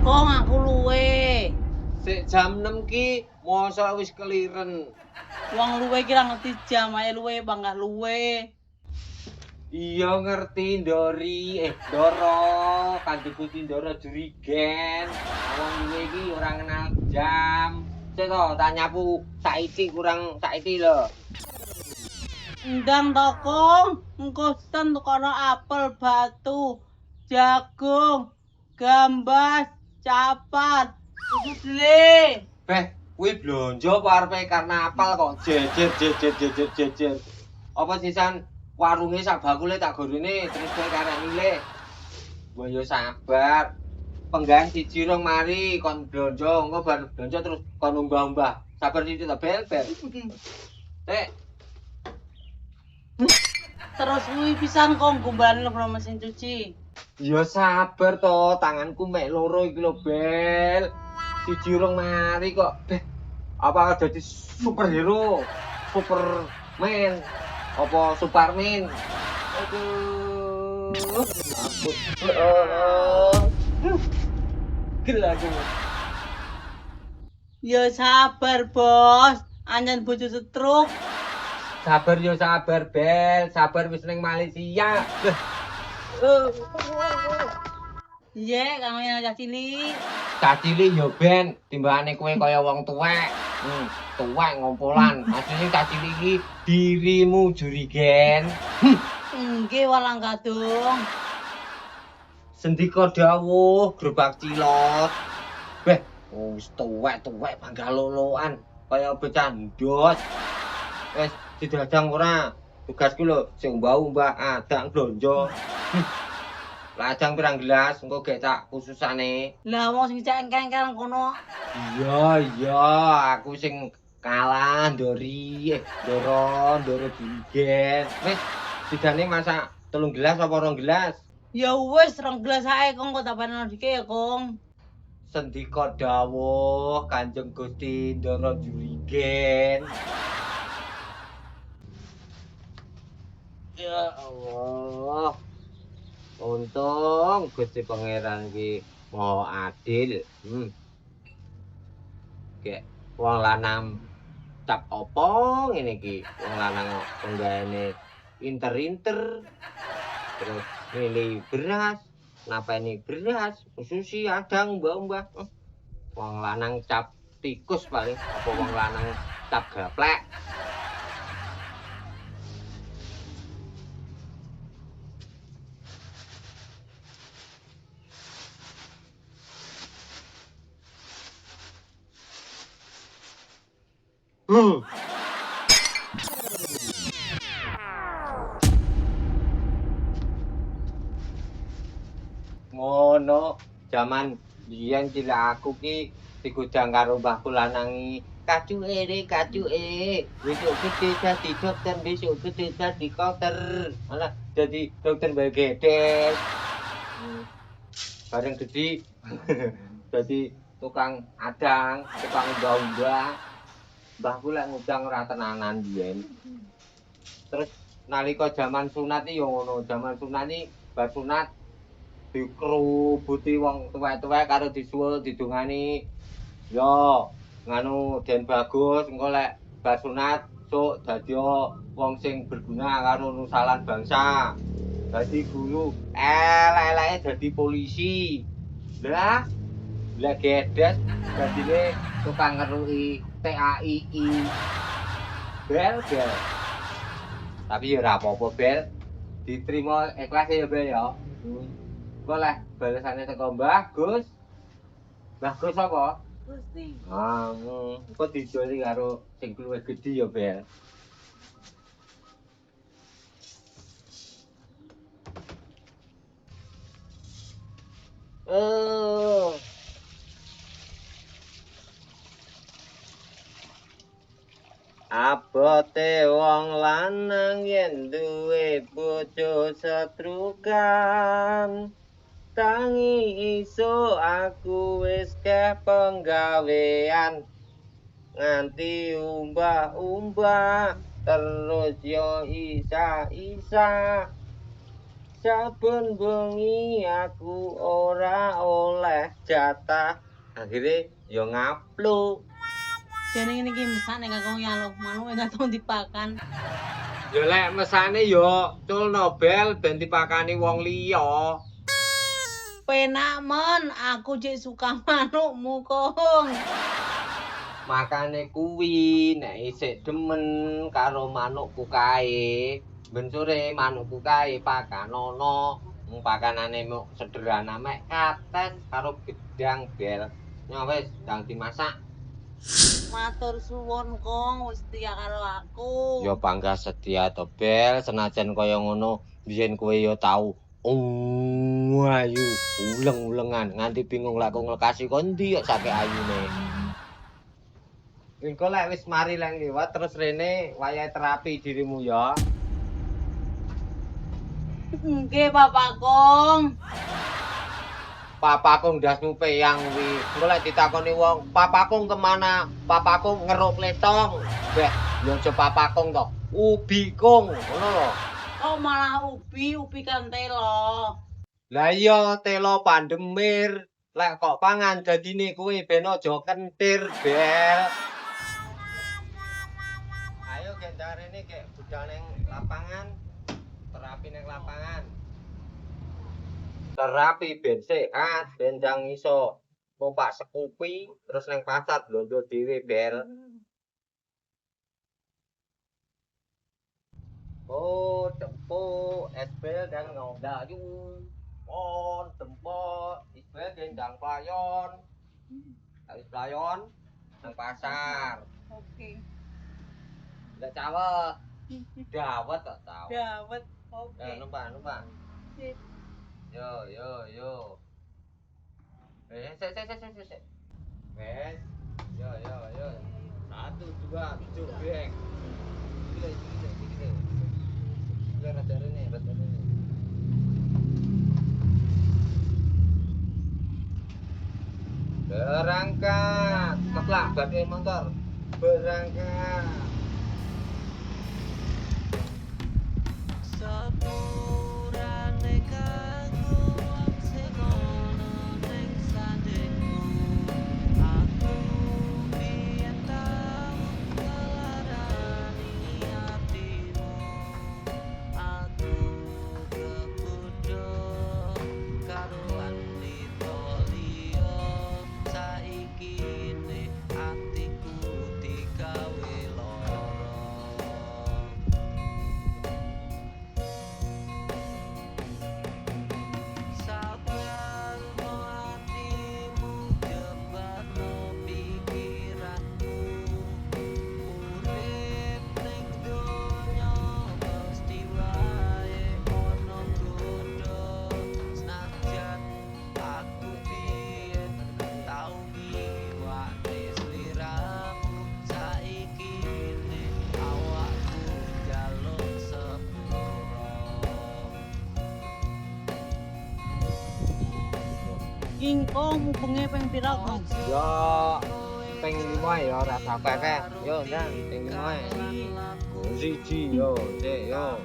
Kong aku luwe. Sik jam 6 ki mosok wis keliren. Wong luwe ki ra ngerti jam ae luwe bangga luwe. Iya ngerti Ndori, Ndoro, Kanjeng Gusti Ndoro Jurigen. Wong luwe iki ora kenal jam. Sik to tak nyapu saiki kurang saiki lho. Ndang to Kong, engko sen tukono apel, batu, jagung, gambas, capat. Iku dile. Beh, kuwi blonjo apa arepe karnaval kok jejer. Apa sisan warunge sak bakule tak gorene terus kowe karek milih. Wah ya sabar. Penggawean siji rong mari kon blonjo, engko bar blonjo terus kon umbah-umbah. Sabar sithik to, Bel. Sik. Terus kuwi pisan Kong gombalane lho mesin cuci. Ya sabar to, tanganku mek loro iki lho, Bel. Siji rong mari kok. Beh, apa dadi superhero? Superman? Apa Superman? Aduh. Ampun. Gila aku. Ya sabar, Bos. Anjen bojo setruk. Sabar yo sabar, Bel. Sabar wis ning Malaysia. Iya, kamu yang cah cilik. Cacili yo ben timbangane kowe kaya wong tuwek. Tuwek ngompolan. Asline cacili iki dirimu Jurigen. Nggih, walang kadung. Sendika dawuh gerobak cilot. Beh, wis tuwek-tuwek panggaloan kaya bocah ndos. Wis didadang ora? Tugasku lho sing mbah-mbah adang blonjo. Lajang pirang gelas engko gek tak khususane. Lah wong sing cek engkel kono. Iya, aku sing kalah Ndori, Ndoro Jurigen. Wis sidane masak 3 gelas apa 2 gelas? Ya wis 2 gelas ae Kong kok tak paneno dike ya Kong. Sendika dawuh Kanjeng Gusti Ndoro Jurigen. Ya Allah. Untung Gusti Pangeran iki maha adil. Kayak wong lanang cap apa ngene iki? Wong lanang penggaweane inter-inter. Terus milih beras, napeni beras, susi adang mbah-mbah. Wong lanang cap tikus paling apa wong lanang cap gaplek. Ngono, jaman biyen cilik aku ki digudang karo mbahku lanangi. Kacuke. Besok gede dadi dokter, besok gede dadi dokter. Malah dadi dokter bayi gedes. Bareng gede dadi tukang adang, tukang umbah-umbah. Mbahku lek ngudang ora tenanan biyen. Terus nalika jaman sunat iki yo ngono, jaman sunat iki bar sunat dikrubuti wong tuwek-tuwek karo disuwul didongani. Yo, nganu Den Bagus engko lek bar sunat sok dadi wong sing berguna karo nusalan bangsa. Dadi guru, elek-eleke dadi polisi. Lah, lek gedes dadine tukang ngeruki TAII. Bel. Tapi ya ora apa-apa, Bel. Diterima ikhlas ya, Bel ya. Boleh balesane teko Mbah Gus. Mbah Gus apa? Gusti. Kok dijoli karo sing luwih gedhi ya, Bel. Abote wong lanang yen duwe bojo setrukan. Tangi iso aku wis keh penggawean nganti umbah-umbah terus yo isa-isa saben bengi aku ora oleh jatah. Akhirnya yo ngapluk. Dene ngene iki mesane kakung ya lo, manuke gak tau dipakan. Yo lek mesane yo culno bel ben dipakani wong liya. Penak men, aku cek suka manukmu kong. Makane kuwi nek isih demen karo manukku kae, ben sore manukku kae pakanono. Mung pakanane mung sederhana mek kates karo gedang bel. Ya wis, ndang dimasak. Matur suwun kong, wis setia karo aku. Ya bangga setia to bel, senajan kaya ngono biyen kowe ya tau ayu uleng-ulengan nganti bingung lek kok nglekasi kon ndi kok sake ayune. Engko lek wis mari lek liwat terus rene wayahe terapi dirimu ya. Nggih, Bapak Kong. Papaku ndasmu peyang kuwi. Engko lek ditakoni wong, "Papaku kemana?" Papaku ngeruk letong. Beh, yo aja papaku to. Ubi kung, ngono lho. Oh malah ubi kan telo. Lah iya telo pandemir. Lek kok pangan dadine kuwi ben aja kentir, Bel. Ayo gendar rene kek budal ning lapangan. Terapi ning lapangan. Terapi ben sehat, ben jang iso numpak sekupi terus ning pasar blonjo dhewe, Bel. Oh, tempuk, esbel dan ngondayung. Oh, tempuk, esbel gendang payon. Habis payon nang pasar. Oke. Ndak cawet. Dawet tak tahu. Dawet. Oke. Numpak. Sip. Yo. Sik. Wes. Yo. 1, 2, 7, brek. Gile. Rada rene. Berangkat. Keplak badhe motor. Berangkat. Sepurane kanggo wong sing ana ning sandingku, aku biyen tau ngelarani atimu. Aku kebodho karo wanita liya, saiki ne atiku digawe lara. Sabar mo atimu, jebatno pikiranmu. Urip ning donya mesti wae ana godho. Senajan aku biyen tau ngiwakne sliramu, saiki ne awakku njaluk sepuro. Kong mubenge ping pira, Kong? Yo ping 5 ya ora sampe. Yo ndang ping 5. Siji yo, sik yo.